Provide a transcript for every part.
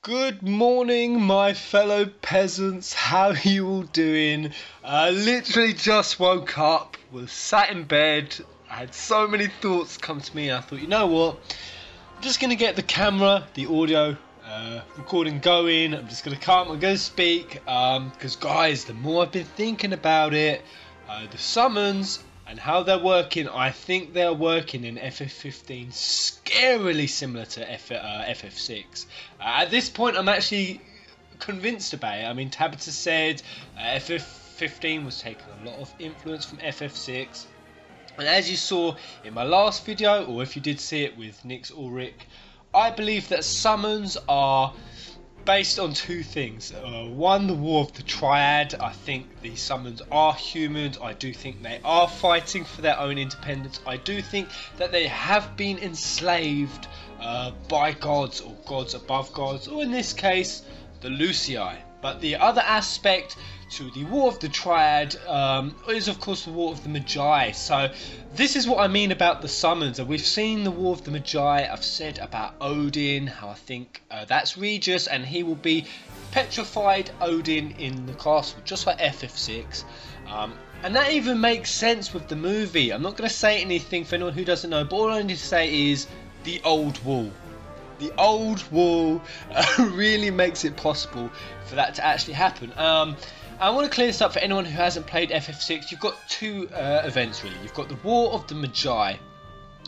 Good morning, my fellow peasants. How are you all doing? I literally just woke up, was sat in bed. I had so many thoughts come to me. I thought, you know what? I'm just going to get the camera, the audio recording going. I'm just going to come, I'm going to speak. Because guys, the more I've been thinking about it, the summons and how they're working, I think they're working in FF15 scarily similar to FF6. At this point, I'm actually convinced about it. I mean, Tabitha said FF15 was taking a lot of influence from FF6. And as you saw in my last video, or if you did see it with Nix Ulrich, I believe that summons are based on two things. One, the War of the Triad. I think the summons are humans. I do think they are fighting for their own independence. I do think that they have been enslaved by gods or gods above gods, or in this case, the Lucii. But the other aspect to the War of the Triad is of course the War of the Magi. So this is what I mean about the summons. We've seen the War of the Magi. I've said about Odin, how I think that's Regis, and he will be petrified Odin in the castle, just like FF6. And that even makes sense with the movie. I'm not going to say anything for anyone who doesn't know, but all I need to say is the old wall. The old wall really makes it possible for that to actually happen. I want to clear this up for anyone who hasn't played FF6. You've got two events really. You've got the War of the Magi,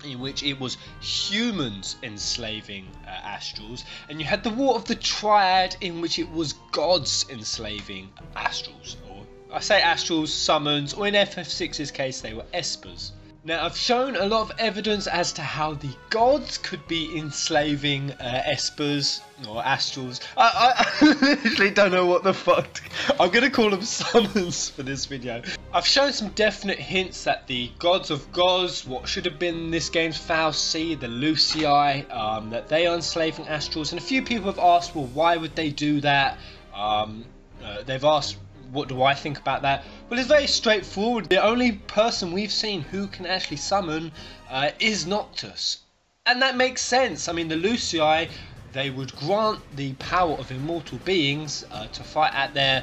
in which it was humans enslaving astrals, and you had the War of the Triad, in which it was gods enslaving astrals. Or I say astrals, summons, or in FF6's case they were espers. Now, I've shown a lot of evidence as to how the gods could be enslaving espers or astrals. I literally don't know what the fuck. I'm going to call them summons for this video. I've shown some definite hints that the gods of gods, what should have been this game's Fal'Cie, the Lucii, that they are enslaving astrals. And a few people have asked, well, why would they do that? They've asked, what do I think about that? Well, it's very straightforward. The only person we've seen who can actually summon is Noctis. And that makes sense. I mean, the Lucii, they would grant the power of immortal beings to fight at their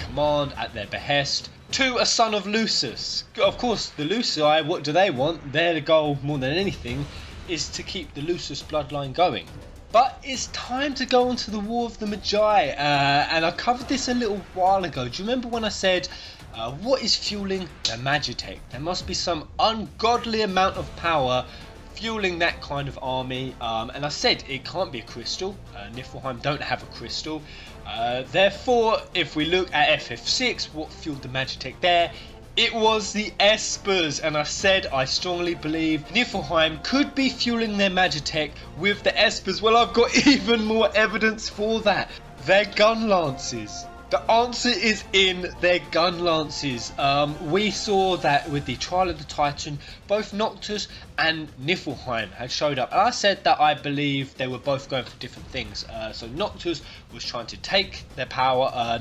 command, at their behest, to a son of Lucis. Of course, the Lucii, what do they want? Their goal, more than anything, is to keep the Lucis bloodline going. But it's time to go on to the War of the Magi, and I covered this a little while ago. Do you remember when I said, what is fueling the magitek? There must be some ungodly amount of power fueling that kind of army, and I said it can't be a crystal. Niflheim don't have a crystal. Therefore, if we look at FF6, what fueled the magitek there? It was the espers, and I said I strongly believe Niflheim could be fueling their magitek with the espers. Well, I've got even more evidence for that. Their gun lances. The answer is in their gun lances. We saw that with the Trial of the Titan, both Noctis and Niflheim had showed up. And I said that I believe they were both going for different things. So Noctis was trying to take their power,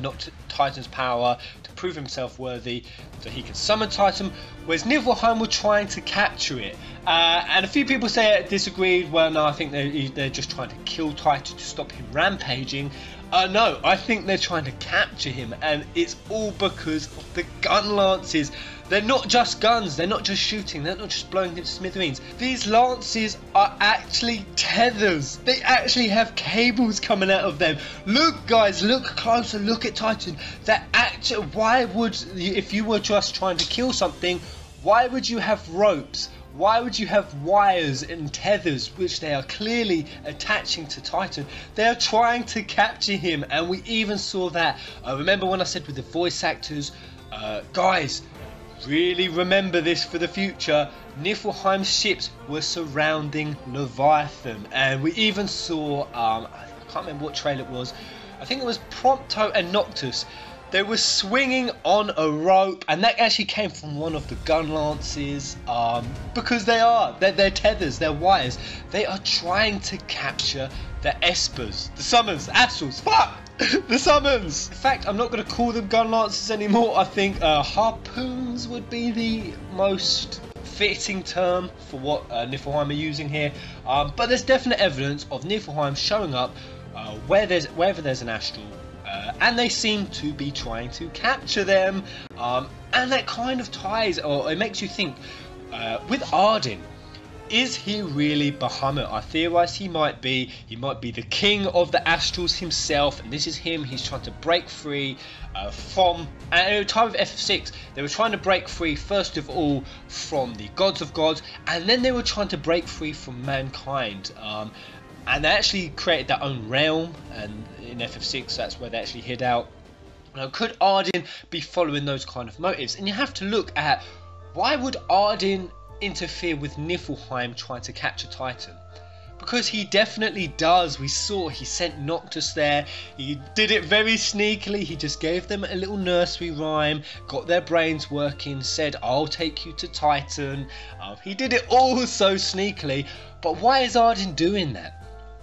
Titan's power, to prove himself worthy so he could summon Titan, whereas Niflheim were trying to capture it. And a few people say disagreed. Well, no, I think they're just trying to kill Titan to stop him rampaging. No, I think they're trying to capture him, and it's all because of the gun lances. They're not just guns, they're not just shooting, they're not just blowing into smithereens. These lances are actually tethers. They actually have cables coming out of them. Look guys, look closer, look at Titan. That actually, why would, if you were just trying to kill something, why would you have ropes? Why would you have wires and tethers which they are clearly attaching to Titan? They are trying to capture him, and we even saw that. Remember when I said with the voice actors, guys, really remember this for the future. Niflheim's ships were surrounding Leviathan, and we even saw, I can't remember what trailer it was, I think it was Prompto and Noctis. They were swinging on a rope, and that actually came from one of the gun lances, because they're tethers, they're wires. They are trying to capture the espers, the summons, astrals, fuck! The summons! In fact, I'm not going to call them gun lances anymore. I think harpoons would be the most fitting term for what Niflheim are using here. But there's definite evidence of Niflheim showing up wherever there's an astral, and they seem to be trying to capture them, and that kind of ties, or it makes you think, with Ardyn, is he really Bahamut? I theorise he might be the king of the astrals himself, and this is him. He's trying to break free from, at the time of FF6, they were trying to break free first of all from the gods of gods, and then they were trying to break free from mankind. And they actually created their own realm, and in FF6 that's where they actually hid out. Now, could Ardyn be following those kind of motives? And you have to look at, why would Ardyn interfere with Niflheim trying to capture Titan? Because he definitely does. We saw he sent Noctis there. He did it very sneakily. He just gave them a little nursery rhyme, got their brains working, said, I'll take you to Titan. He did it all so sneakily. But why is Ardyn doing that?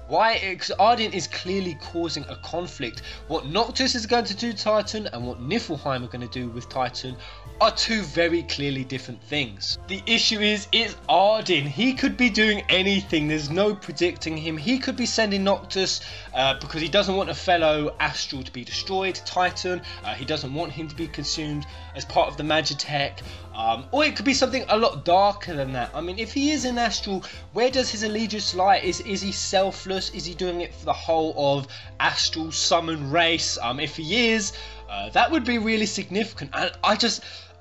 Why? Because Ardyn is clearly causing a conflict. What Noctis is going to do to Titan and what Niflheim are going to do with Titan are two very clearly different things. The issue is, it's Ardyn. He could be doing anything. There's no predicting him. He could be sending Noctis because he doesn't want a fellow astral to be destroyed, Titan. He doesn't want him to be consumed as part of the magitek. Or it could be something a lot darker than that. I mean, if he is an astral, where does his allegiance lie? Is he selfless? Is he doing it for the whole of astral summon race? If he is, that would be really significant. And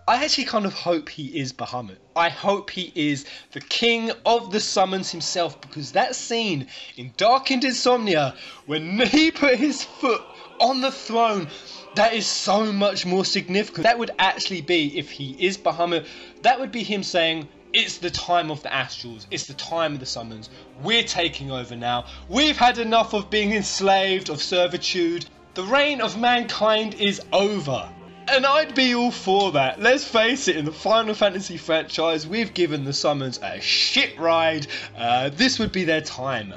I actually kind of hope he is Bahamut. I hope he is the king of the summons himself, because that scene in Ardyn Izunia, when he put his foot on the throne, that is so much more significant. That would actually be, if he is Bahamut, that would be him saying, it's the time of the astrals, it's the time of the summons, we're taking over now, we've had enough of being enslaved, of servitude, the reign of mankind is over. And I'd be all for that. Let's face it, in the Final Fantasy franchise, we've given the summons a shit ride. This would be their time.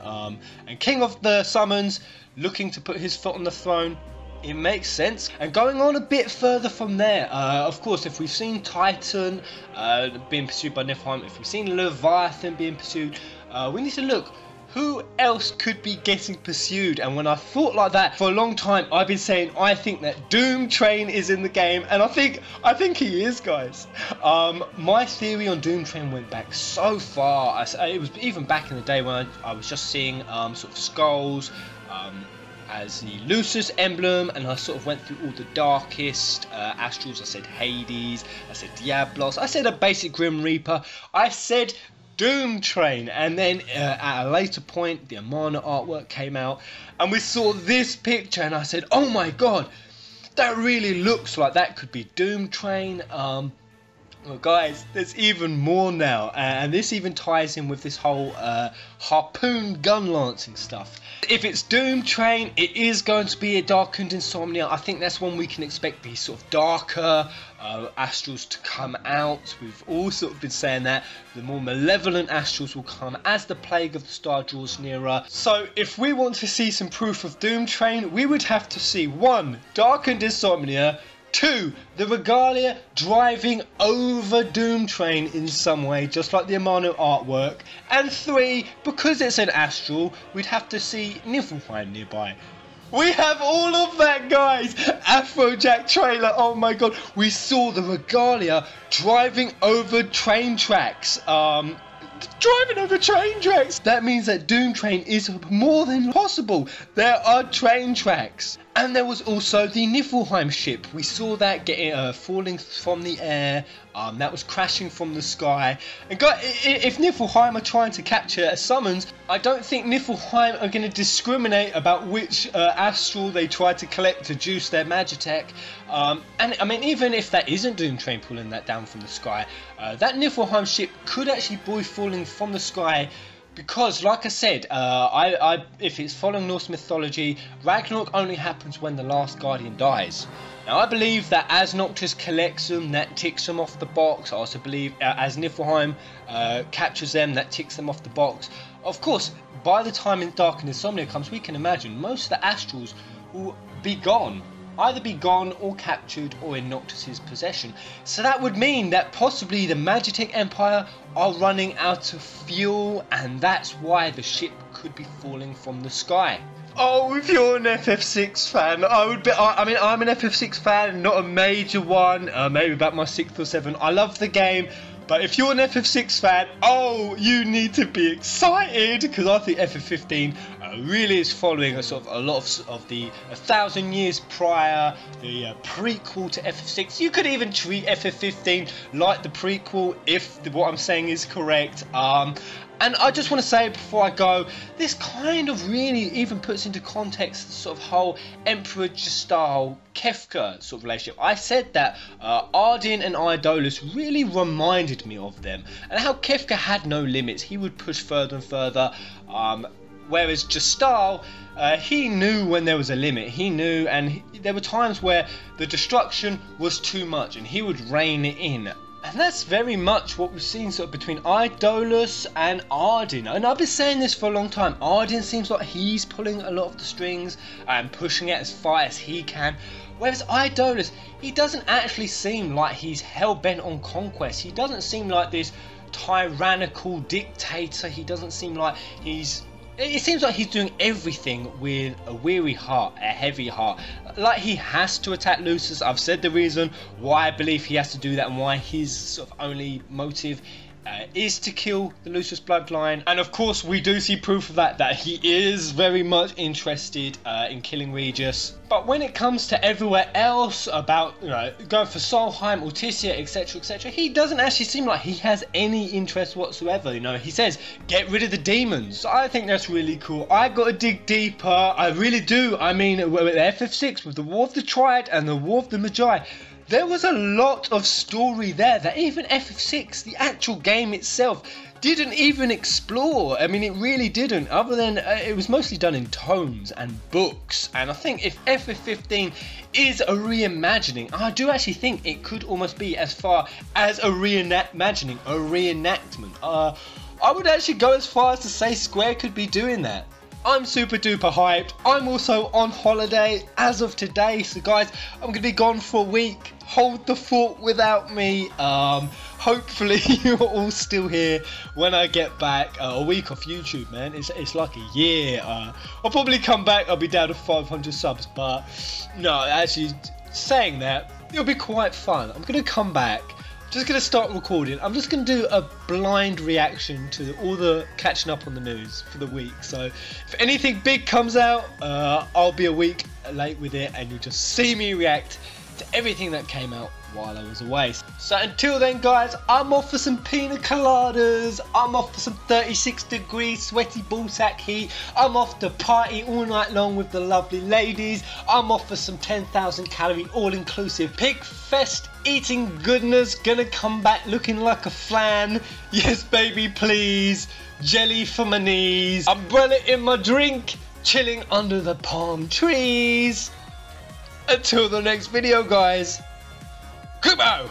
And King of the Summons, looking to put his foot on the throne, it makes sense. And going on a bit further from there, of course, if we've seen Titan being pursued by Niflheim, if we've seen Leviathan being pursued, we need to look, who else could be getting pursued? And when I thought like that for a long time, I've been saying I think that Doomtrain is in the game, and I think he is, guys. My theory on Doomtrain went back so far. It was even back in the day when I was just seeing sort of skulls as the Lucis emblem, and I sort of went through all the darkest astrals. I said Hades, I said Diablos, I said a basic Grim Reaper, I said Doomtrain, and then at a later point the Amana artwork came out and we saw this picture, and I said, oh my god, that really looks like that could be Doomtrain. Well, guys, there's even more now, and this even ties in with this whole harpoon gun lancing stuff. If it's Doomtrain, it is going to be a darkened Insomnia. I think that's when we can expect these sort of darker astrals to come out. We've all sort of been saying that the more malevolent astrals will come as the plague of the star draws nearer. So if we want to see some proof of Doomtrain, we would have to see 1. Darkened Insomnia, 2. The Regalia driving over Doomtrain in some way, just like the Amano artwork. And 3. Because it's an astral, we'd have to see Niflheim nearby. We have all of that, guys! Afrojack trailer, oh my god. We saw the Regalia driving over train tracks. Driving over train tracks! That means that Doomtrain is more than possible. There are train tracks. And there was also the Niflheim ship. We saw that getting falling from the air. That was crashing from the sky. And if Niflheim are trying to capture a summons, I don't think Niflheim are going to discriminate about which astral they try to collect to juice their magitek. And I mean, even if that isn't Doomtrain pulling that down from the sky, that Niflheim ship could actually be falling from the sky. Because, like I said, if it's following Norse mythology, Ragnarok only happens when the last Guardian dies. Now, I believe that as Noctis collects them, that ticks them off the box. I also believe as Niflheim captures them, that ticks them off the box. Of course, by the time Darkened Insomnia comes, we can imagine most of the astrals will be gone. Either be gone or captured or in Noctis's possession. So that would mean that possibly the Magitek Empire are running out of fuel, and that's why the ship could be falling from the sky. Oh, if you're an FF6 fan, I mean, I'm an FF6 fan, not a major one, maybe about my 6th or 7th. I love the game, but if you're an FF6 fan, oh, you need to be excited, because I think FF15 really is following a sort of a lot of the 1,000 years prior, the prequel to FF6. You could even treat FF15 like the prequel if what I'm saying is correct. And I just want to say before I go, this kind of really even puts into context the sort of whole Emperor Gestal Kefka sort of relationship. I said that Ardyn and Idolus really reminded me of them, and how Kefka had no limits. He would push further and further, whereas Gestal, he knew when there was a limit. He knew, and there were times where the destruction was too much and he would rein it in. And that's very much what we've seen sort of between Idolus and Ardyn. And I've been saying this for a long time. Ardyn seems like he's pulling a lot of the strings and pushing it as far as he can. Whereas Idolus, he doesn't actually seem like he's hell-bent on conquest. He doesn't seem like this tyrannical dictator. He doesn't seem like he's... It seems like he's doing everything with a weary heart, a heavy heart. Like he has to attack Lucius. I've said the reason why I believe he has to do that and why his sort of only motive is to kill the Lucius bloodline. And of course we do see proof of that he is very much interested in killing Regis. But when it comes to everywhere else about, you know, going for Solheim, Ortisia, etc, etc, he doesn't actually seem like he has any interest whatsoever. You know, he says get rid of the demons. So I think that's really cool. I gotta dig deeper, I really do. I mean, with FF6, with the War of the Triad and the War of the Magi, there was a lot of story there that even FF6, the actual game itself, didn't even explore. I mean, it really didn't, other than it was mostly done in tomes and books. And I think if FF15 is a reimagining, I do actually think it could almost be as far as a reimagining, a reenactment. I would actually go as far as to say Square could be doing that. I'm super duper hyped. I'm also on holiday as of today, so guys, I'm gonna be gone for a week. Hold the fort without me. Hopefully you're all still here when I get back. A week off YouTube, man. It's like a year. I'll probably come back. I'll be down to 500 subs, but no, actually saying that, it'll be quite fun. I'm gonna come back. Just gonna start recording. I'm just gonna do a blind reaction to all the catching up on the news for the week. So if anything big comes out, I'll be a week late with it, and you'll just see me react to everything that came out while I was away. So until then, guys, I'm off for some pina coladas. I'm off for some 36-degree sweaty ballsack heat. I'm off to party all night long with the lovely ladies. I'm off for some 10,000 calorie all-inclusive pig fest eating goodness. Gonna come back looking like a flan. Yes, baby, please. Jelly for my knees. Umbrella in my drink. Chilling under the palm trees. Until the next video, guys. Kubo!